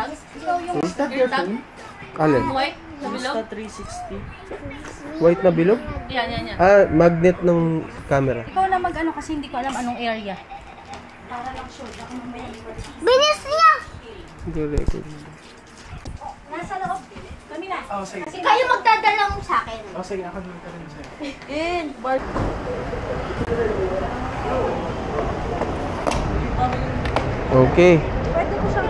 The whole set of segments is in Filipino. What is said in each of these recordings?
AirTags? Ikaw yung AirTag? Alin? White na bilog? 360. White na bilog? Yan. Ah, magnet ng camera. Ikaw lang mag-ano kasi hindi ko alam anong area. Para lang sure. Binis niya! Hindi record. Nasa loob. Kami na. Oh, sige. Kayo magdadala mo sa akin. Oh, sige. Ako naman ka rin sa'yo. Okay.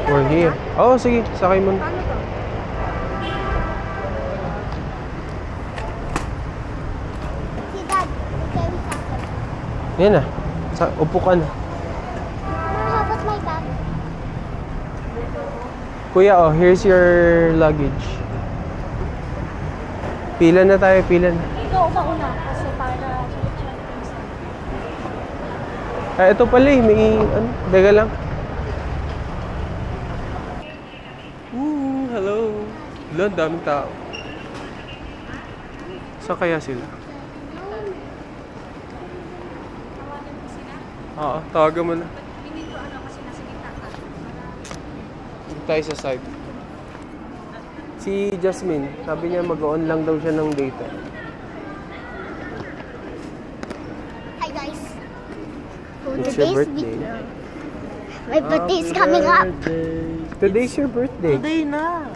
We're here. Oh, sige. Sakay mo na. Si Dad, ikaw yung sa akin. Yan na. Upo ka na. How about my bag? Kuya, oh, here's your luggage. Pila na tayo, pila na. Ikaw mauna kasi para sunod-sunod things. Ah, ito pala eh. May, ano, bega lang. Hello. Hello, ang daming tao. Saan kaya sila? Oo, tawagan mo na. Hindi ko ano kasi nasa gitna ka. Dito tayo sa side. Si Jasmine, sabi niya mag-on lang daw siya ng data. Hi guys. It's your birthday. My birthday is coming up. Today's your birthday. Today na.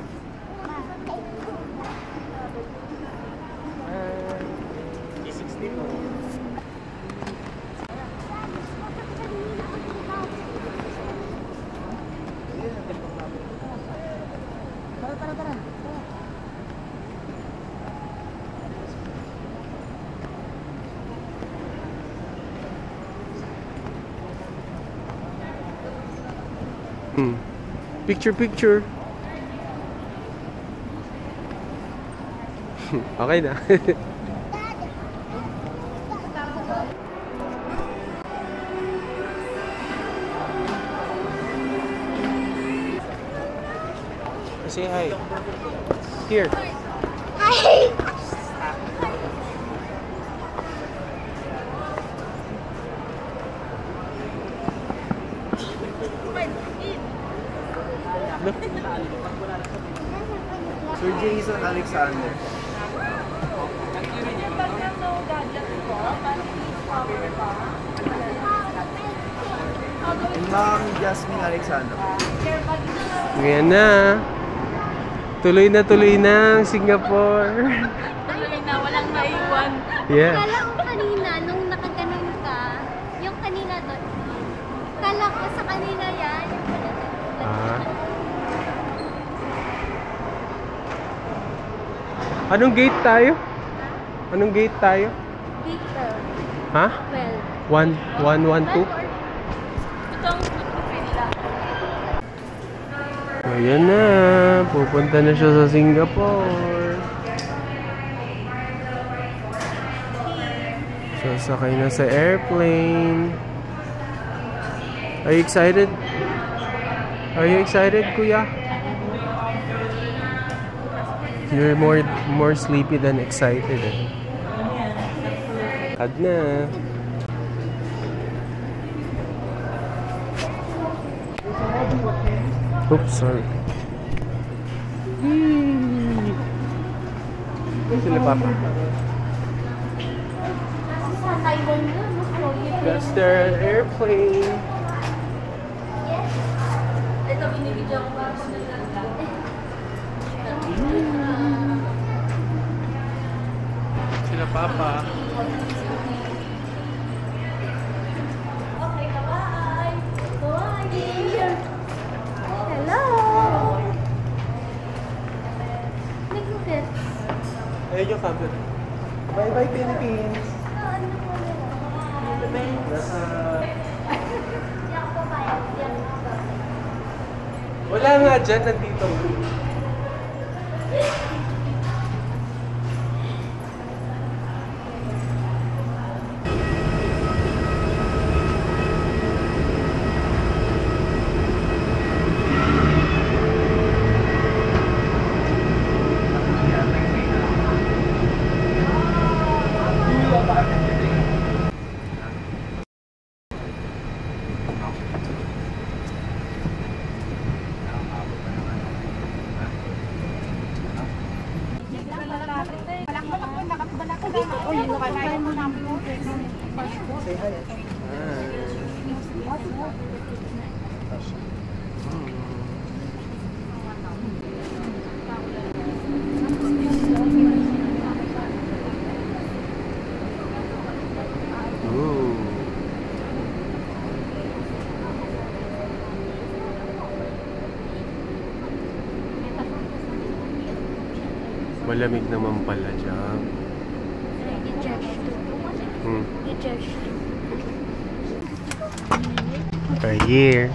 Picture. Okay na. Say hi. Here. Hi! Sir Jason Alexander. Ma'am Jasmine Alexander. Ngayon na. Tuloy na ang Singapore. Tuloy na, walang naiwan. Yeah. Kala ko kanina, nung nakaganon ka, yung kanina doon, kala ko sa kanina yan. Ah. Anong gate tayo? Victor, Ha? 12. 112? Ito ang pwede nila. Ayan na. Pupunta na siya sa Singapore. Sasakay na sa airplane. Are you excited? Kuya? You're more sleepy than excited. Eh. Ad na. Oops, sorry. Sila papa. Sa Taiwan doon, mas pogi. That's their airplane. Ito binibidyo ko para sa nalala. Sila papa. Okay, bye! Hello! Nag-get. Ayun yung camera. Bye-bye Philippines. Nasa... Wala nga dyan, nandito. Say hi. Ooh. Malamig naman pala dyan. Right here.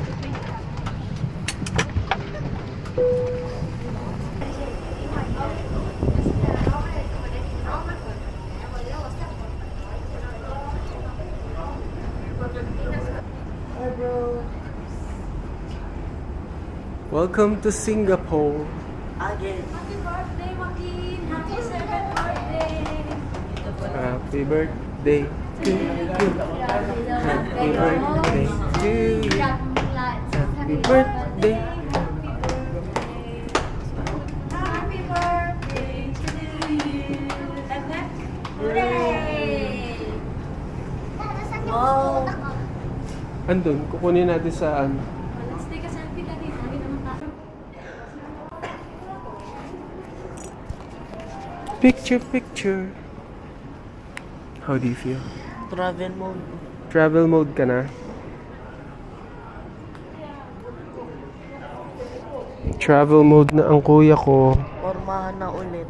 Welcome to Singapore. Again. Happy birthday, Joaquin! Happy 7th birthday! Happy birthday to you. Happy birthday to you. Happy birthday. Happy birthday to you! And then, hooray! Wow! Andun, kukunin natin sa ano. Let's take a selfie ka rin. Lagi naman tayo. Picture, picture. How do you feel? Travel mode. Travel mode ka na? Travel mode na ang kuya ko. Pormahan na ulit.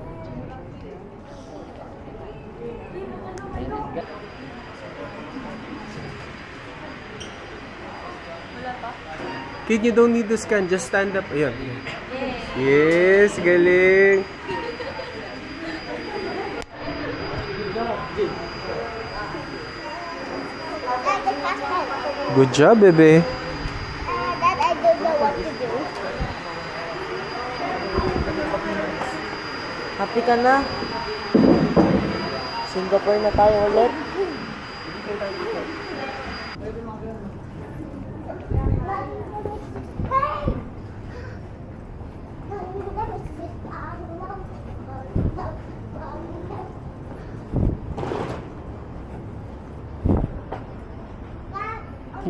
Kid, you don't need to scan. Just stand up. Ayan. Yes, galing. Good job, bebe. Dad, I don't know what to do. Happy ka na? Singapore na tayo ulit?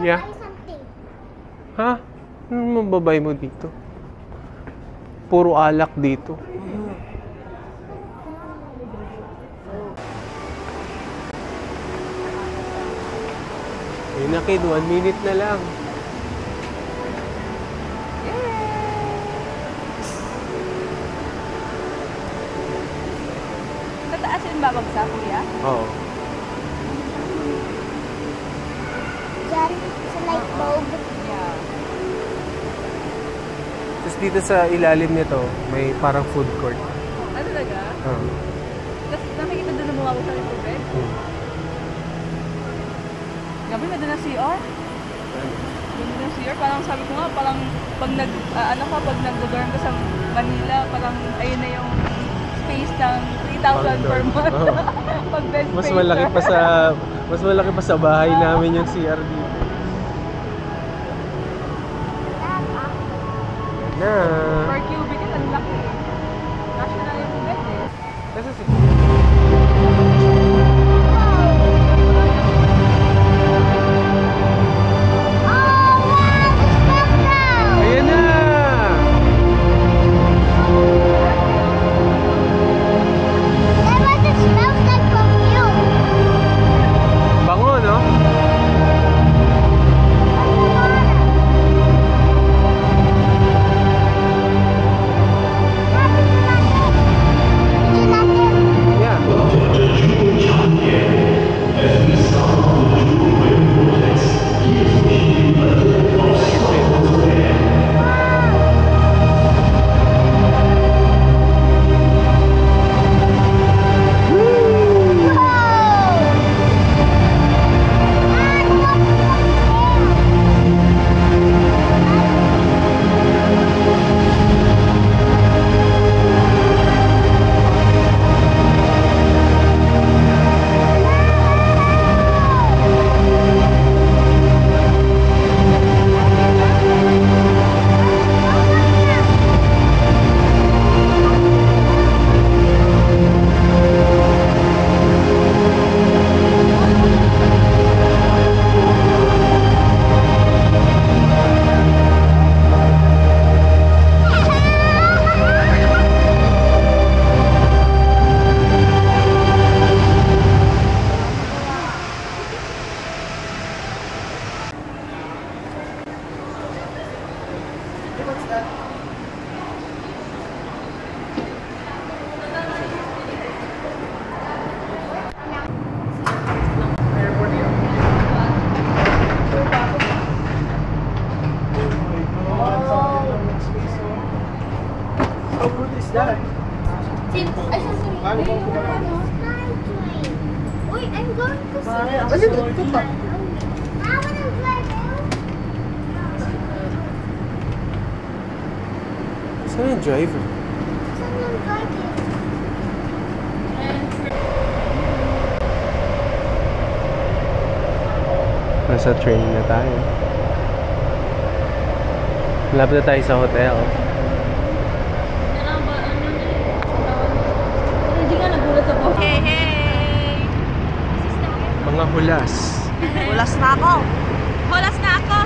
Yeah. Ha? Ano mababay mo dito? Puro alak dito. Ayun na kid, 1 minute na lang. Tataas yung babagsak, kuya? Oo. Diyan, sa light bulb. Yeah. Tapos dito sa ilalim nito, may parang food court. Ah, talaga? Oo. Tapos nakikita doon na bumabag sa tubig? Gabi na doon ang CR? Doon na CR? Parang sabi ko nga, parang pag pag nag-dorm ka sa Manila, parang ayun na yung space ng 3,000 per month. Oo. Pag bed Mas space. malaki pa sa bahay namin yung CR dito. Na. Per cubic, ang laki. Kasya na yung bed eh. Kasi si Ayan na! Bango, no? How good is that? Ay, sorry. Uy, I'm going to see. Ayun, ito pa. I wanna drive. Saan yung driver? Someone drive it. Nasa train na tayo. Malapit na tayo sa hotel. Hindi nga nagulat ako. Hey, hey! Mga hulas. Ulas na ako. Hulas na ako!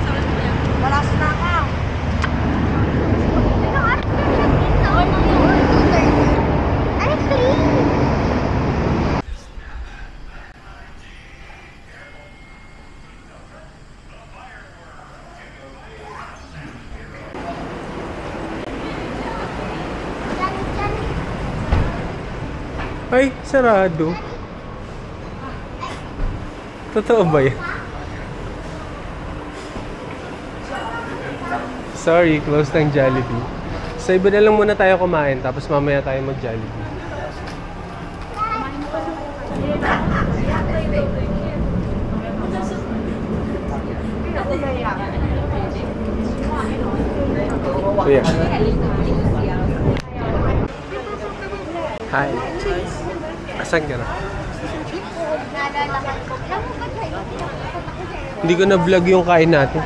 Ulas na ako. Pero after check-in na yung order. Ay, free! Ay, sarado. Totoo ba yan? Sorry, close ng Jollibee. Sa iba na lang muna tayo kumain, tapos mamaya tayo mag-Jollibee. Kuya. Hi. Asan ka na? Naalala ko. Alam mo ba tayo? Hindi ko na vlog yung kain natin.